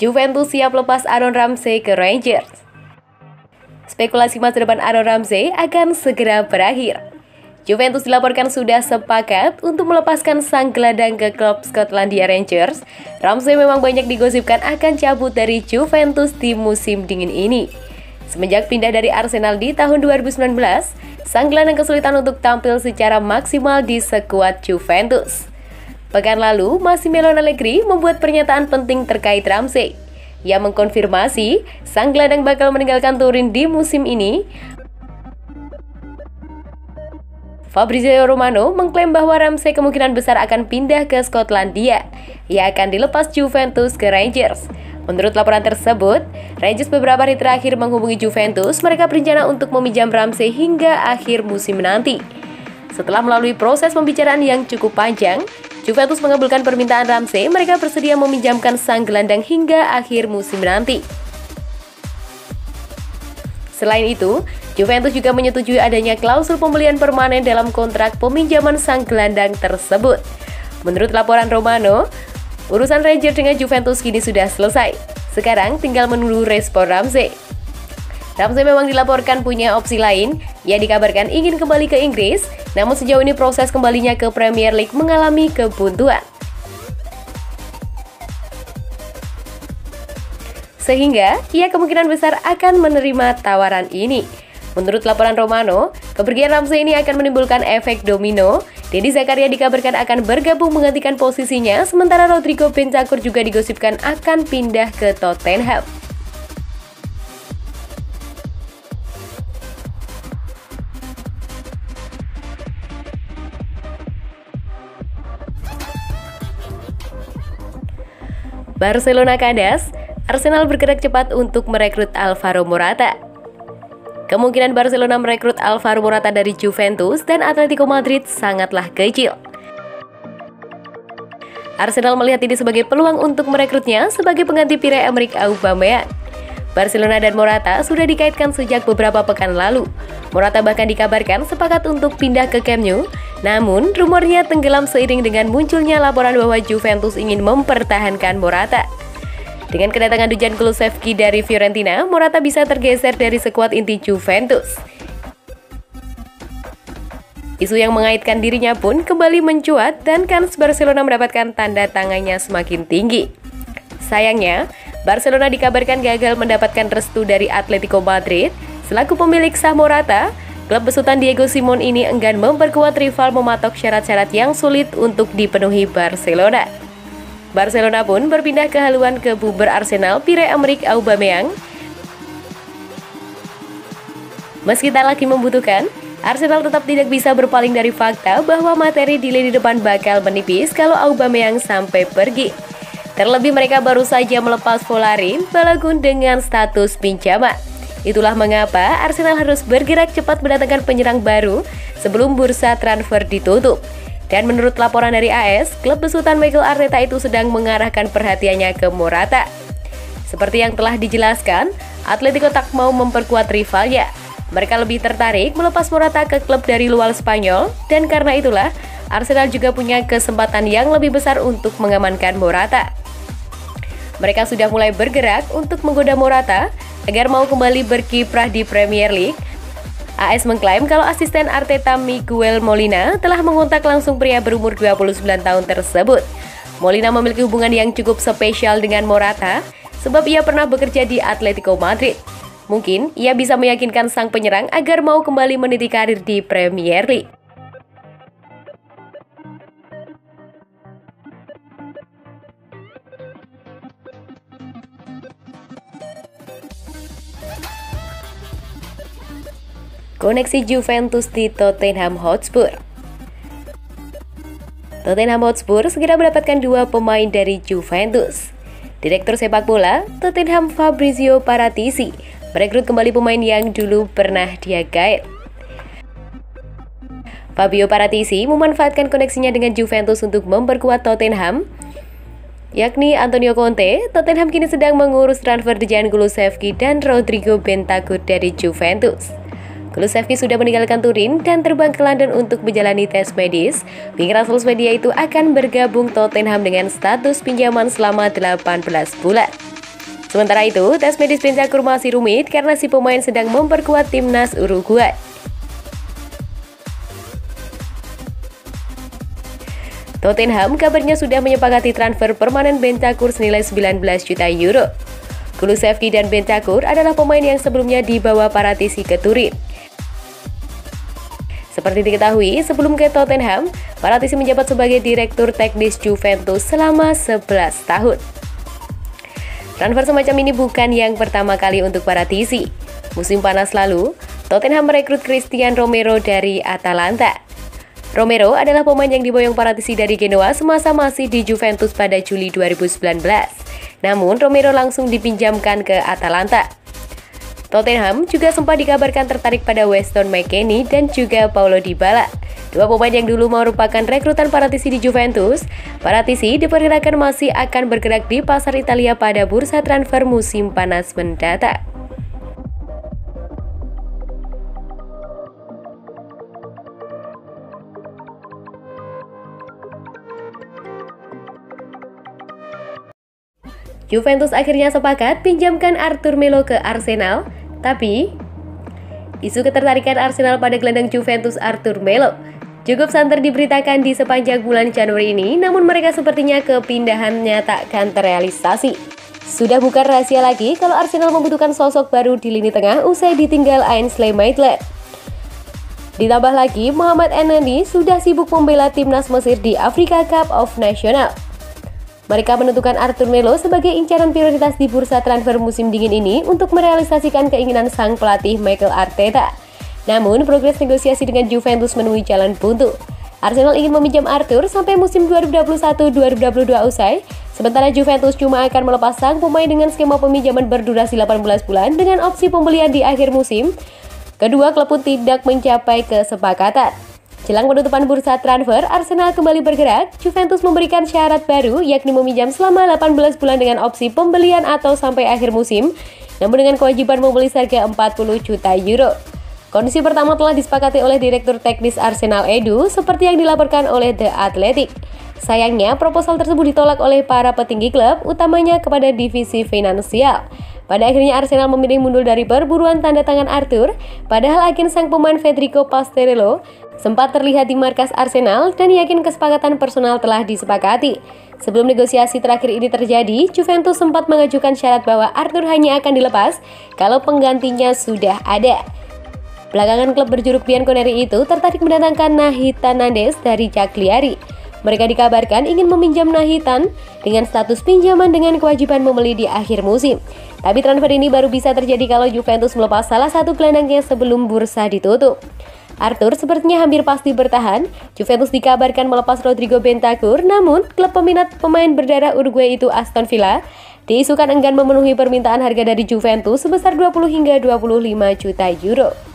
Juventus siap lepas Aaron Ramsey ke Rangers. Spekulasi masa depan Aaron Ramsey akan segera berakhir. Juventus dilaporkan sudah sepakat untuk melepaskan sang gelandang ke klub Skotlandia Rangers. Ramsey memang banyak digosipkan akan cabut dari Juventus di musim dingin ini. Semenjak pindah dari Arsenal di tahun 2019, sang gelandang kesulitan untuk tampil secara maksimal di skuad Juventus. Pekan lalu, Massimiliano Allegri membuat pernyataan penting terkait Ramsey. Ia mengkonfirmasi sang gelandang bakal meninggalkan Turin di musim ini. Fabrizio Romano mengklaim bahwa Ramsey kemungkinan besar akan pindah ke Skotlandia. Ia akan dilepas Juventus ke Rangers. Menurut laporan tersebut, Rangers beberapa hari terakhir menghubungi Juventus. Mereka berencana untuk meminjam Ramsey hingga akhir musim nanti. Setelah melalui proses pembicaraan yang cukup panjang, Juventus mengabulkan permintaan Ramsey. Mereka bersedia meminjamkan sang gelandang hingga akhir musim nanti. Selain itu, Juventus juga menyetujui adanya klausul pembelian permanen dalam kontrak peminjaman sang gelandang tersebut. Menurut laporan Romano, urusan Rangers dengan Juventus kini sudah selesai. Sekarang tinggal menunggu respon Ramsey. Ramsey memang dilaporkan punya opsi lain. Ia dikabarkan ingin kembali ke Inggris, namun sejauh ini proses kembalinya ke Premier League mengalami kebuntuan. Sehingga, ia kemungkinan besar akan menerima tawaran ini. Menurut laporan Romano, kepergian Ramsey ini akan menimbulkan efek domino. Dedy Zakaria dikabarkan akan bergabung menggantikan posisinya, sementara Rodrigo Bentancur juga digosipkan akan pindah ke Tottenham. Barcelona kandas, Arsenal bergerak cepat untuk merekrut Alvaro Morata. Kemungkinan Barcelona merekrut Alvaro Morata dari Juventus dan Atletico Madrid sangatlah kecil. Arsenal melihat ini sebagai peluang untuk merekrutnya sebagai pengganti Pierre-Emerick Aubameyang. Barcelona dan Morata sudah dikaitkan sejak beberapa pekan lalu. Morata bahkan dikabarkan sepakat untuk pindah ke Camp Nou, namun rumornya tenggelam seiring dengan munculnya laporan bahwa Juventus ingin mempertahankan Morata. Dengan kedatangan Dujan Kulusevski dari Fiorentina, Morata bisa tergeser dari skuad inti Juventus. Isu yang mengaitkan dirinya pun kembali mencuat dan kans Barcelona mendapatkan tanda tangannya semakin tinggi. Sayangnya, Barcelona dikabarkan gagal mendapatkan restu dari Atletico Madrid. Selaku pemilik sah Morata, klub besutan Diego Simon ini enggan memperkuat rival mematok syarat-syarat yang sulit untuk dipenuhi Barcelona. Barcelona pun berpindah ke haluan ke buber Arsenal Pierre-Emerick Aubameyang. Meski tak lagi membutuhkan, Arsenal tetap tidak bisa berpaling dari fakta bahwa materi di lini depan bakal menipis kalau Aubameyang sampai pergi. Terlebih mereka baru saja melepas Folarin Balogun dengan status pinjaman. Itulah mengapa Arsenal harus bergerak cepat mendatangkan penyerang baru sebelum bursa transfer ditutup. Dan menurut laporan dari AS, klub besutan Mikel Arteta itu sedang mengarahkan perhatiannya ke Morata. Seperti yang telah dijelaskan, Atletico tak mau memperkuat rivalnya. Mereka lebih tertarik melepas Morata ke klub dari luar Spanyol, dan karena itulah Arsenal juga punya kesempatan yang lebih besar untuk mengamankan Morata. Mereka sudah mulai bergerak untuk menggoda Morata agar mau kembali berkiprah di Premier League. AS mengklaim kalau asisten Arteta Miguel Molina telah mengontak langsung pria berumur 29 tahun tersebut. Molina memiliki hubungan yang cukup spesial dengan Morata sebab ia pernah bekerja di Atletico Madrid. Mungkin ia bisa meyakinkan sang penyerang agar mau kembali meniti karir di Premier League. Koneksi Juventus di Tottenham Hotspur. Tottenham Hotspur segera mendapatkan 2 pemain dari Juventus. Direktur sepak bola Tottenham Fabrizio Paratici merekrut kembali pemain yang dulu pernah dia gaet. Fabio Paratici memanfaatkan koneksinya dengan Juventus untuk memperkuat Tottenham, yakni Antonio Conte. Tottenham kini sedang mengurus transfer Dejan Kulusevski dan Rodrigo Bentancur dari Juventus. Kulusevski sudah meninggalkan Turin dan terbang ke London untuk menjalani tes medis. Winger asal Swedia itu akan bergabung Tottenham dengan status pinjaman selama 18 bulan. Sementara itu, tes medis Bentancur masih rumit karena si pemain sedang memperkuat timnas Uruguay. Tottenham kabarnya sudah menyepakati transfer permanen Bentancur senilai 19 juta euro. Kulusevski dan Bentancur adalah pemain yang sebelumnya dibawa Paratici ke Turin. Seperti diketahui, sebelum ke Tottenham, Paratici menjabat sebagai direktur teknis Juventus selama 11 tahun. Transfer semacam ini bukan yang pertama kali untuk Paratici. Musim panas lalu, Tottenham merekrut Christian Romero dari Atalanta. Romero adalah pemain yang diboyong Paratici dari Genoa semasa masih di Juventus pada Juli 2019. Namun, Romero langsung dipinjamkan ke Atalanta. Tottenham juga sempat dikabarkan tertarik pada Weston McKennie dan juga Paulo Dybala. Dua pemain yang dulu merupakan rekrutan Paratici di Juventus. Paratici diperkirakan masih akan bergerak di pasar Italia pada bursa transfer musim panas mendatang. Juventus akhirnya sepakat pinjamkan Arthur Melo ke Arsenal, tapi isu ketertarikan Arsenal pada gelandang Juventus Arthur Melo cukup santer diberitakan di sepanjang bulan Januari ini, namun mereka sepertinya kepindahannya takkan terrealisasi. Sudah bukan rahasia lagi kalau Arsenal membutuhkan sosok baru di lini tengah usai ditinggal Ainsley Maitland. Ditambah lagi, Mohamed El-Neni sudah sibuk membela timnas Mesir di Africa Cup of Nations. Mereka menentukan Arthur Melo sebagai incaran prioritas di bursa transfer musim dingin ini untuk merealisasikan keinginan sang pelatih Mikel Arteta. Namun, progres negosiasi dengan Juventus menemui jalan buntu. Arsenal ingin meminjam Arthur sampai musim 2021-2022 usai, sementara Juventus cuma akan melepas sang pemain dengan skema peminjaman berdurasi 18 bulan dengan opsi pembelian di akhir musim. Kedua klub pun tidak mencapai kesepakatan. Jelang penutupan bursa transfer, Arsenal kembali bergerak. Juventus memberikan syarat baru, yakni meminjam selama 18 bulan dengan opsi pembelian atau sampai akhir musim, namun dengan kewajiban membeli seharga 40 juta euro. Kondisi pertama telah disepakati oleh Direktur Teknis Arsenal Edu, seperti yang dilaporkan oleh The Athletic. Sayangnya, proposal tersebut ditolak oleh para petinggi klub, utamanya kepada divisi finansial. Pada akhirnya Arsenal memilih mundur dari perburuan tanda tangan Arthur, padahal agen sang pemain Federico Pasterello sempat terlihat di markas Arsenal dan yakin kesepakatan personal telah disepakati. Sebelum negosiasi terakhir ini terjadi, Juventus sempat mengajukan syarat bahwa Arthur hanya akan dilepas kalau penggantinya sudah ada. Belakangan klub berjuluk Bianconeri itu tertarik mendatangkan Nahitan Nandes dari Cagliari. Mereka dikabarkan ingin meminjam Nahitan dengan status pinjaman dengan kewajiban membeli di akhir musim. Tapi transfer ini baru bisa terjadi kalau Juventus melepas salah satu gelandangnya sebelum bursa ditutup. Arthur sepertinya hampir pasti bertahan. Juventus dikabarkan melepas Rodrigo Bentancur, namun klub peminat pemain berdarah Uruguay itu Aston Villa diisukan enggan memenuhi permintaan harga dari Juventus sebesar 20 hingga 25 juta euro.